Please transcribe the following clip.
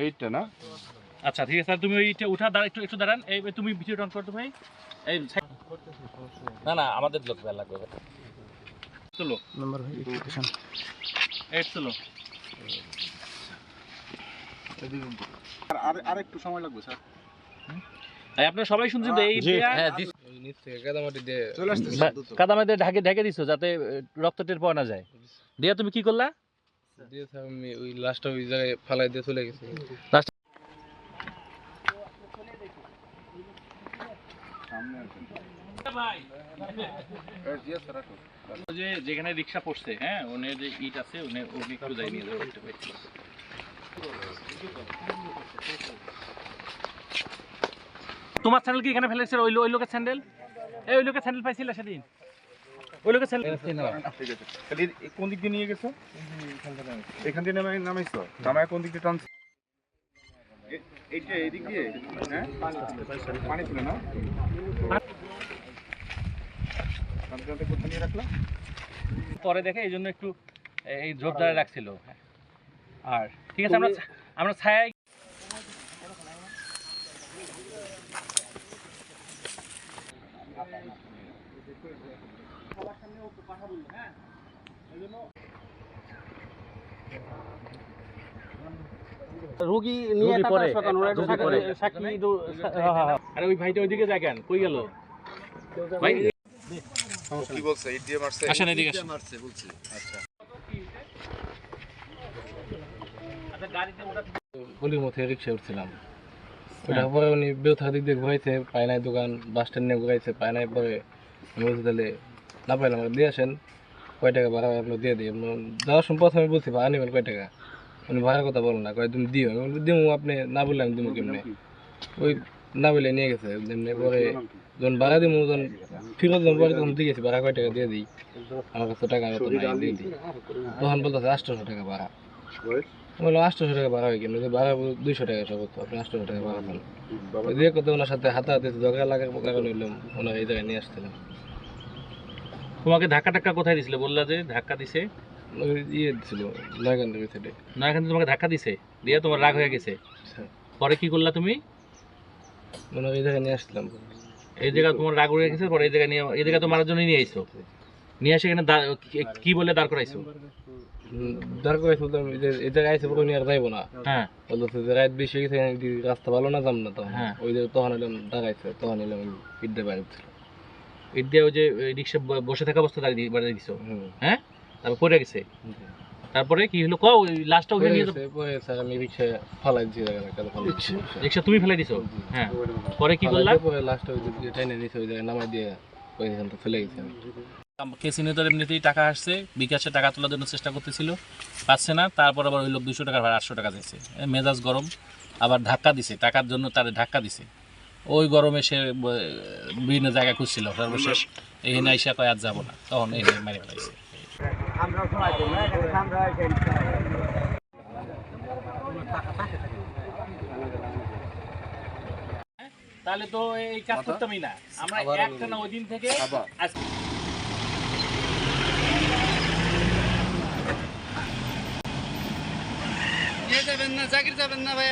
এইটা না? আচ্ছা ঠিক আছে, তুমি ওইটা উঠা একটু দাঁড়ান। এই তুমি ভিডিও অন করো তো ভাই। এই না আমাদের লোক বেলা লাগবে। চলো নাম্বার ভাই স্টেশন এই চলো। আর একটু সময় লাগবে স্যার। আপনারা সবাই শুনছেন তো এই চলে আসতেছে কাদামাটি ঢেকে দিছো যাতে রক্ত টের পাওয়া না যায়। দিয়া তুমি কি করলা? আমি ওই লাস্টটা ওই জায়গায় ফালাই দিয়ে চলে গেছি। যেখানে রিক্সা পড়ছে, হ্যাঁ ওনের যে ইট আছে ওকে একটু যাই নিয়ে যাবো। তোমার স্যান্ডেল কি এখানে ফেলেছে? ওই লোকের স্যান্ডেল, ওই লোকের স্যান্ডেল পাইছিল সেদিন। ওই লোকের স্যান্ডেল ঠিক আছে। তাহলে কোন দিক দিয়ে নিয়ে গেছো? এখান দিয়ে নামাইছো? নামায় কোন দিক দিয়ে টানছো? এইটা এদিক দিয়ে? হ্যাঁ পানি ছিল না? কোথায় নিয়ে রাখলাম? পরে দেখে এই জন্য একটু এই জোরদারে রাখছিল। আর ঠিক আছে, আমরা ছায়া রোগী নিয়ে পরে আরে ওই ভাইটা ওইদিকে যায় কেন? কই গেল ভাই? কি বলছে? ইট দিয়ে মারছে? আসেন এদিকে আসেন। মারছে বলছে। আচ্ছা। গলির মধ্যে রিক্সা উঠছিলাম। ওটা পরে উনি বেউথা দিক দিয়ে ঘুরাইছে, পায় নাই দোকান, বাস স্ট্যান্ড নিয়ে ঘুরাইছে, পায় নাই। পরে আমি বলছি তাহলে না পাইলাম, দিয়ে আসেন, কয় টাকা ভাড়া আপনার দিয়ে দিই। যাওয়ার সময় প্রথমে বলছি ভাড়া নেবেন কয় টাকা, উনি ভাড়ার কথা বলেন না, কয় তুমি দিও। আমি বলি দিমু, আপনি না বললে আমি দিমু কেমনি? ওই না বলে নিয়ে গেছে এমনি। পরে যখন ভাড়া দিমু, যখন ফিরত যখন পরে তখন দিয়ে গেছি ভাড়া কয় টাকা দিয়ে দিই, আমার কাছে টাকা এত নাই, দিয়ে দিই। তখন বলতেছে 800 টাকা ভাড়া। বললো 800 টাকা ভাড়া হয় কেন? ভাড়া 200 টাকা সব, আপনি 800 টাকা ভাড়া পান। দিয়ে করতে ওনার সাথে হাতাহাতি ঝগড়া লাগার কারণে হইলাম ওনার এই জায়গায় নিয়ে আসছিলাম। তোমাকে ধাক্কা টাক্কা কোথায় দিছিল? বললা যে ধাক্কা দিছে ওই ইয়ে দিছিল নয়কান্দের ভিতরে। না, এখানে তোমাকে ধাক্কা দিছে, দিয়ে তোমার রাগ হয়ে গেছে। পরে কি করলা তুমি? ওনার এই জায়গায় নিয়ে আসছিলাম। এই জায়গা তোমার রাগ হয়ে গেছে, পরে এই জায়গায় নিয়ে, এই জায়গা তো মারার জন্য নিয়ে আইছো। নিয়ে এসে এখানে কি বলে দাঁড় করাইছো? দাঁড় করে শুনতাম এই জায়গায় আইসে পরে উনি আর যাইবো না। হ্যাঁ বলতেছে যে রাত বেশি হয়ে গেছে, রাস্তা ভালো না, যাম না। তখন হ্যাঁ ওই যে তখন এলাম দাঁড়াইছে, তখন এলাম ইট দিয়ে বাইরে উঠছিল। ইট দিয়ে ওই যে রিক্সা বসে থাকা অবস্থা বাড়িয়ে দিছো। হ্যাঁ, তারপর পড়ে গেছে। তারপরে কি হলো? কও লাস্টটা ওখানে নিয়ে পরে স্যার আমি রিক্সা ফালাই দিয়েছি জায়গাটা। রিক্সা তুমি ফেলে দিছো? হ্যাঁ, পরে কি করলা? পরে লাস্টে ওই যে ট্রেনে নিচে ওই জায়গায় নামাই দিয়ে ওই এখানটা ফেলে গেছি আমি। কেসিনে তো এমনিতেই টাকা আসছে, বিকাশে টাকা তোলার জন্য চেষ্টা করতেছিল, পাচ্ছে না। তারপর আবার ওই লোক 200 টাকার ভাড়া 800 টাকা দিয়েছে। মেজাজ গরম, আবার ধাক্কা দিছে, টাকার জন্য তার ধাক্কা দিছে। ওই গরমে সে বিভিন্ন জায়গায় খুঁজছিল, সর্বশেষ এখানে আইসা কয় আর যাবো না, তখন এই মেরে ফেলাইছে। তাহলে তো এই কাজ করতামই না আমরা, একটা না ওই দিন থেকে যাবেন না, চাকরি যাবেন না ভাই।